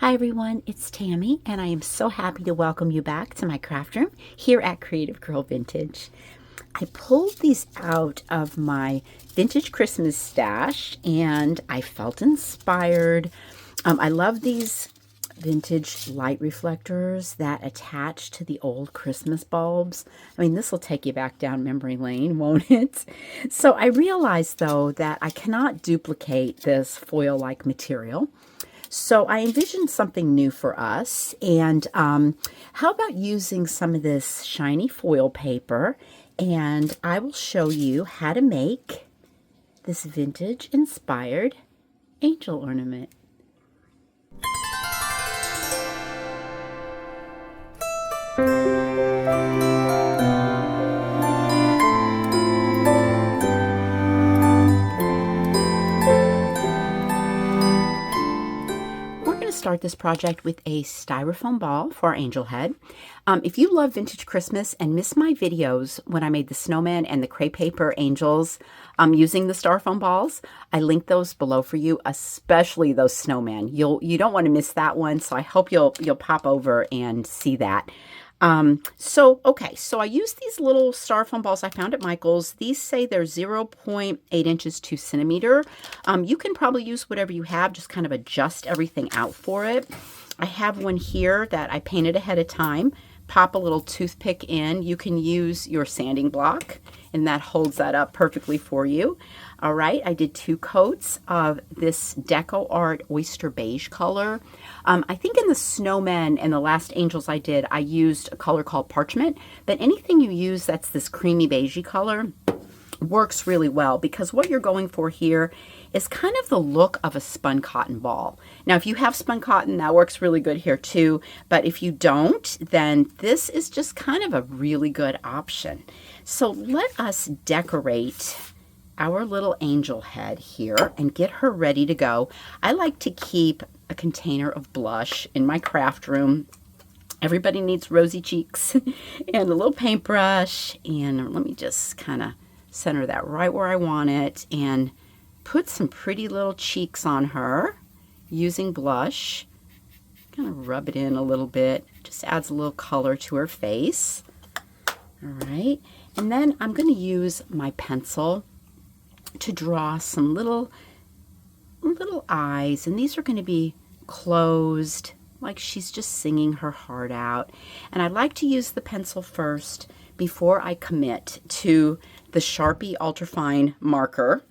Hi everyone, it's Tammy, and I am so happy to welcome you back to my craft room here at Creative Girl Vintage. I pulled these out of my vintage Christmas stash and I felt inspired. I love these vintage light reflectors that attach to the old Christmas bulbs. I mean, this will take you back down memory lane, won't it? So I realized though that I cannot duplicate this foil-like material. So I envisioned something new for us, and how about using some of this shiny foil paper, and I will show you how to make this vintage inspired angel ornament. Start this project with a styrofoam ball for our angel head. If you love vintage Christmas and missed my videos when I made the snowman and the crepe paper angels using the styrofoam balls, I linked those below for you, especially those snowman. You don't want to miss that one, so I hope you'll pop over and see that. So I use these little styrofoam balls I found at Michael's. These say they're 0.8 inches to centimeter. You can probably use whatever you have, just kind of adjust everything out for it. I have one here that I painted ahead of time. Pop a little toothpick in. You can use your sanding block, and that holds that up perfectly for you. All right, I did 2 coats of this Deco Art Oyster Beige color. I think in the snowmen and the last angels I did, I used a color called Parchment, but anything you use that's this creamy beigey color works really well, because what you're going for here is kind of the look of a spun cotton ball. Now, if you have spun cotton, that works really good here too, but if you don't, then this is just kind of a really good option. So let us decorate our little angel head here and get her ready to go. I like to keep a container of blush in my craft room. Everybody needs rosy cheeks and a little paintbrush, and let me just kind of center that right where I want it and put some pretty little cheeks on her using blush. Kind of rub it in a little bit, just adds a little color to her face. All right, and then I'm going to use my pencil to draw some little eyes, and these are going to be closed, like she's just singing her heart out. And I like to use the pencil first before I commit to the Sharpie Ultrafine marker,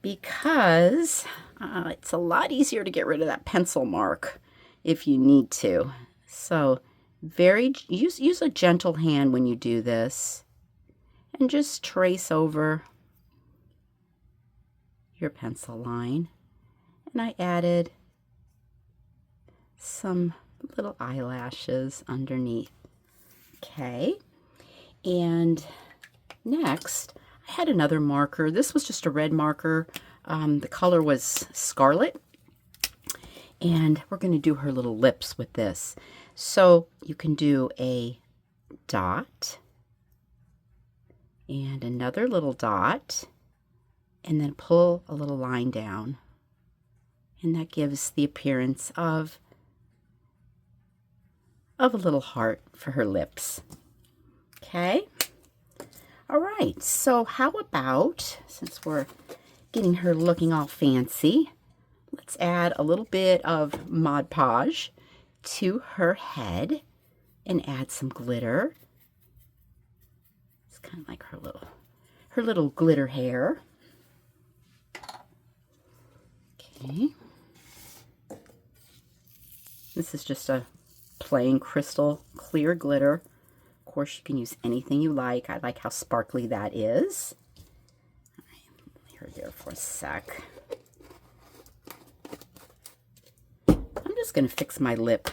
because it's a lot easier to get rid of that pencil mark if you need to. So use a gentle hand when you do this, and just trace over your pencil line. And I added some little eyelashes underneath. Okay, and next I had another marker. This was just a red marker. The color was Scarlet, and we're going to do her little lips with this. So you can do a dot and another little dot, and then pull a little line down, and that gives the appearance of a little heart for her lips. Okay, all right, so how about, since we're getting her looking all fancy, let's add a little bit of Mod Podge to her head and add some glitter. It's kind of like her little glitter hair. Okay. This is just a plain crystal clear glitter. Of course, you can use anything you like. I like how sparkly that is. All right, lay her there for a sec. I'm just going to fix my lip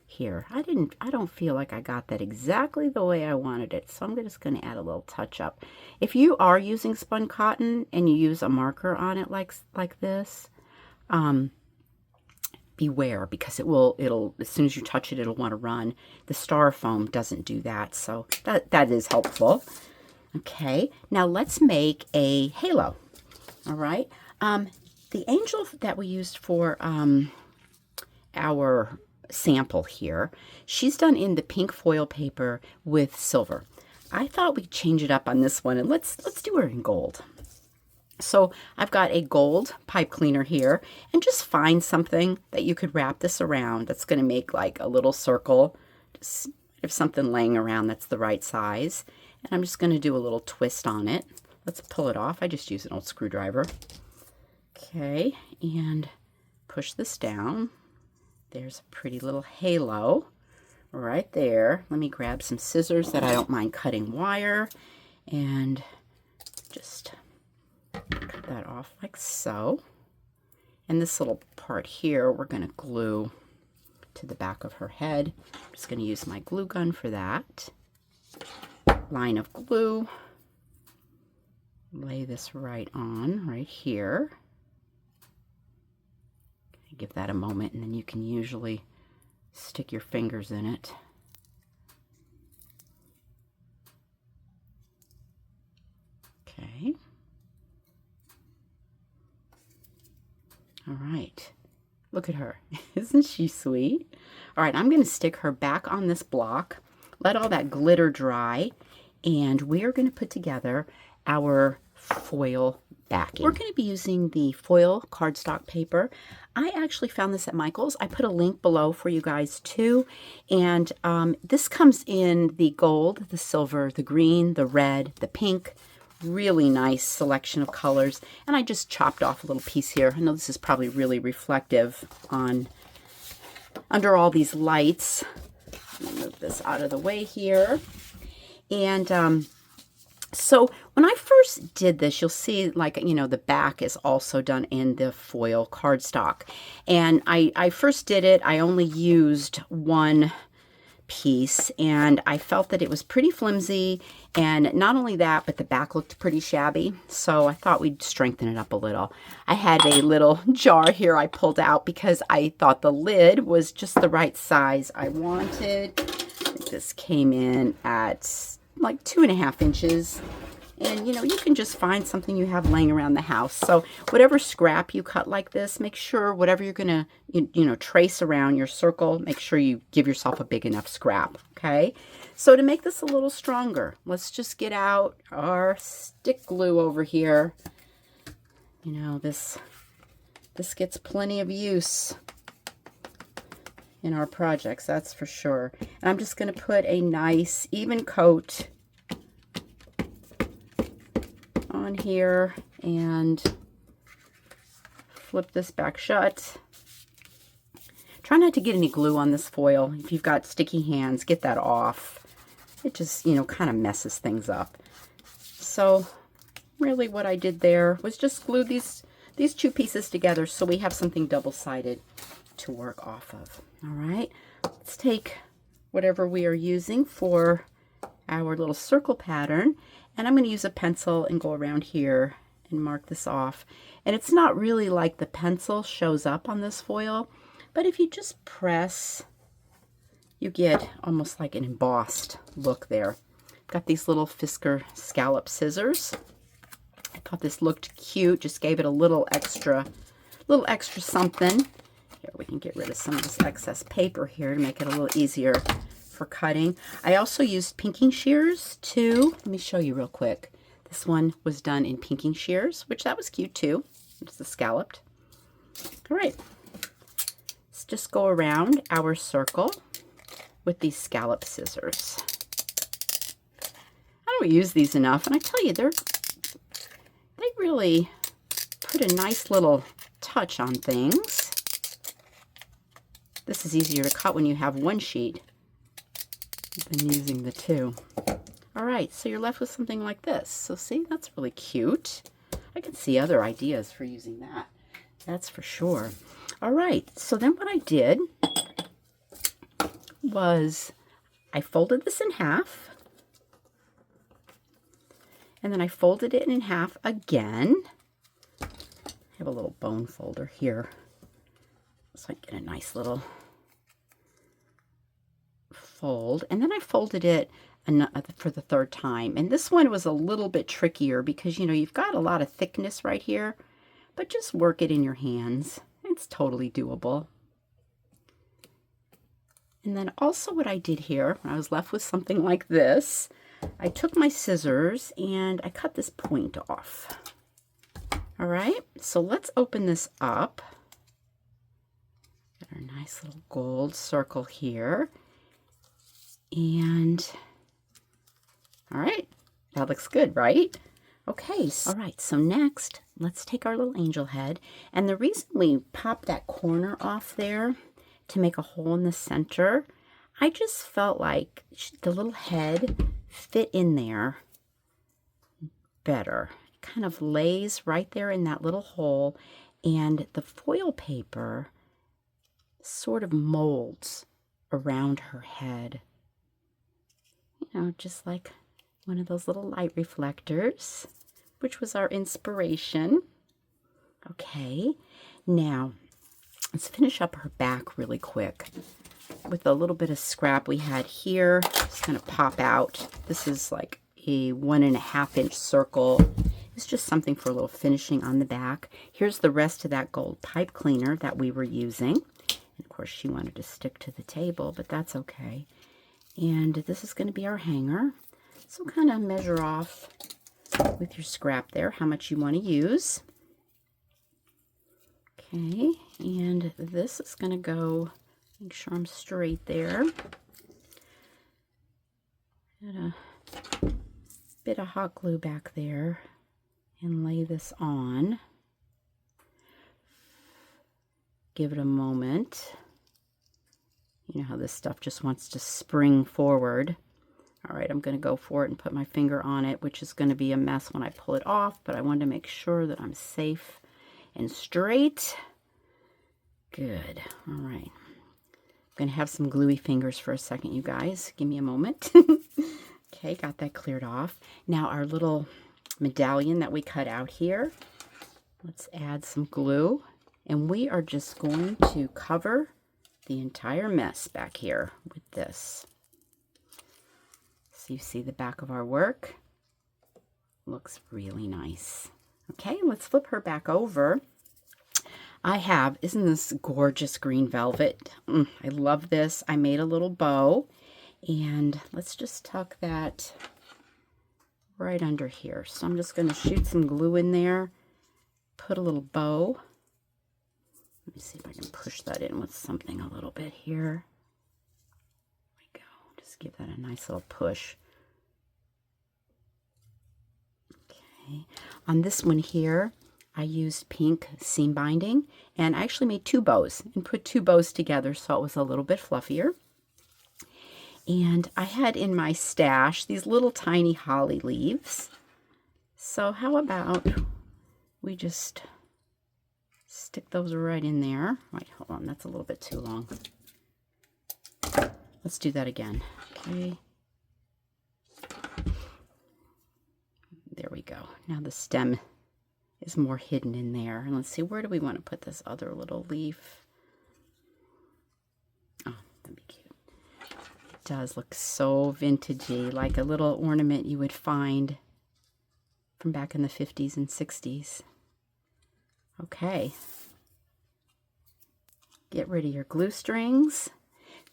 here. I don't feel like I got that exactly the way I wanted it, so I'm just going to add a little touch up. If you are using spun cotton and you use a marker on it like this, beware, because it'll as soon as you touch it, it'll want to run. The styrofoam doesn't do that, so that is helpful. Okay, now let's make a halo. All right, the angel that we used for our sample here. She's done in the pink foil paper with silver. I thought we'd change it up on this one, and let's do her in gold. So I've got a gold pipe cleaner here, and just find something that you could wrap this around that's going to make like a little circle. Just have something laying around that's the right size. And I'm just going to do a little twist on it. Let's pull it off. I just use an old screwdriver. Okay, and push this down. There's a pretty little halo right there. Let me grab some scissors that I don't mind cutting wire, and just cut that off like so. And this little part here, we're going to glue to the back of her head. I'm just going to use my glue gun for that. Line of glue. Lay this right on, right here. Give that a moment, and then you can usually stick your fingers in it. Okay. All right. Look at her. Isn't she sweet? All right, I'm going to stick her back on this block, let all that glitter dry, and we are going to put together our foil backing. We're going to be using the foil cardstock paper. I actually found this at Michael's. I put a link below for you guys too. And this comes in the gold, the silver, the green, the red, the pink. Really nice selection of colors. And I just chopped off a little piece here. I know this is probably really reflective on under all these lights. Let me move this out of the way here. And so when I first did this, you'll see, like, you know, the back is also done in the foil cardstock. And I first did it, I only used one piece, and I felt that it was pretty flimsy. And not only that, but the back looked pretty shabby. So I thought we'd strengthen it up a little. I had a little jar here I pulled out because I thought the lid was just the right size I wanted. This came in at like 2.5 inches, and you know, you can just find something you have laying around the house. So whatever scrap you cut like this, make sure whatever you're gonna you know trace around your circle, make sure you give yourself a big enough scrap. Okay, so to make this a little stronger, let's just get out our stick glue over here. You know, this gets plenty of use in our projects, that's for sure. And I'm just going to put a nice even coat on here and flip this back shut. Try not to get any glue on this foil. If you've got sticky hands, get that off. It just, you know, kind of messes things up. So really what I did there was just glue these two pieces together so we have something double-sided to work off of. All right, let's take whatever we are using for our little circle pattern, and I'm going to use a pencil and go around here and mark this off. And it's not really like the pencil shows up on this foil, but if you just press, you get almost like an embossed look there. Got these little Fisker scallop scissors. I thought this looked cute, just gave it a little extra something. Here, we can get rid of some of this excess paper here to make it a little easier for cutting. I also used pinking shears too. Let me show you real quick. This one was done in pinking shears, which that was cute too. It's the scalloped. All right, let's just go around our circle with these scallop scissors. I don't use these enough, and I tell you, they really put a nice little touch on things. This is easier to cut when you have one sheet than using the two. All right, so you're left with something like this. So see, that's really cute. I can see other ideas for using that. That's for sure. All right, so then what I did was I folded this in half, and then I folded it in half again. I have a little bone folder here, so I get a nice little fold, and then I folded it for the third time. And this one was a little bit trickier because, you know, you've got a lot of thickness right here, but just work it in your hands. It's totally doable. And then also what I did here, I was left with something like this. I took my scissors and I cut this point off. All right, so let's open this up. Got our nice little gold circle here. And all right, that looks good, right? Okay, all right, so next, let's take our little angel head. And the reason we popped that corner off there to make a hole in the center, I just felt like the little head fit in there better. It kind of lays right there in that little hole, and the foil paper sort of molds around her head. You know, just like one of those little light reflectors, which was our inspiration. Okay, now let's finish up her back really quick with a little bit of scrap we had here. Just going to pop out. This is like a 1.5 inch circle. It's just something for a little finishing on the back. Here's the rest of that gold pipe cleaner that we were using. And of course, she wanted to stick to the table, but that's okay. And this is going to be our hanger. So kind of measure off with your scrap there how much you want to use. Okay, and this is going to go, make sure I'm straight there. Got a bit of hot glue back there and lay this on. Give it a moment. You know how this stuff just wants to spring forward. All right, I'm going to go for it and put my finger on it, which is going to be a mess when I pull it off, but I wanted to make sure that I'm safe and straight. Good. All right. I'm going to have some gluey fingers for a second, you guys. Give me a moment. Okay, got that cleared off. Now our little medallion that we cut out here, let's add some glue, and we are just going to cover the entire mess back here with this. So you see the back of our work. Looks really nice. Okay, let's flip her back over. I have, isn't this gorgeous green velvet? I love this. I made a little bow, and let's just tuck that right under here. So I'm just going to shoot some glue in there, put a little bow. Let me see if I can push that in with something a little bit here. There we go. Just give that a nice little push. Okay. On this one here, I used pink seam binding, and I actually made 2 bows and put 2 bows together so it was a little bit fluffier. And I had in my stash these little tiny holly leaves. So how about we just stick those right in there. Wait, hold on, that's a little bit too long. Let's do that again. Okay. There we go. Now the stem is more hidden in there. And let's see, where do we want to put this other little leaf? Oh, that'd be cute. It does look so vintagey, like a little ornament you would find from back in the 50s and 60s. Okay. Get rid of your glue strings.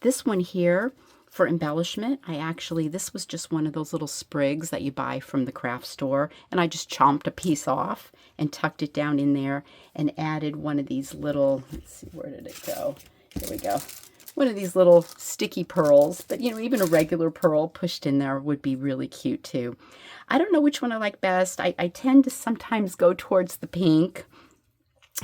This one here, for embellishment, this was just one of those little sprigs that you buy from the craft store, and I just chomped a piece off and tucked it down in there and added one of these little, let's see, where did it go? Here we go. One of these little sticky pearls, but you know, even a regular pearl pushed in there would be really cute too. I don't know which one I like best. I tend to sometimes go towards the pink,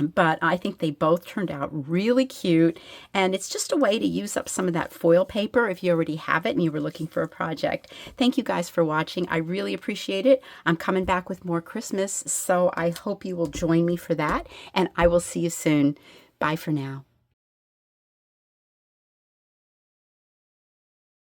but I think they both turned out really cute, and it's just a way to use up some of that foil paper if you already have it and you were looking for a project. Thank you guys for watching. I really appreciate it. I'm coming back with more Christmas, so I hope you will join me for that, and I will see you soon. Bye for now.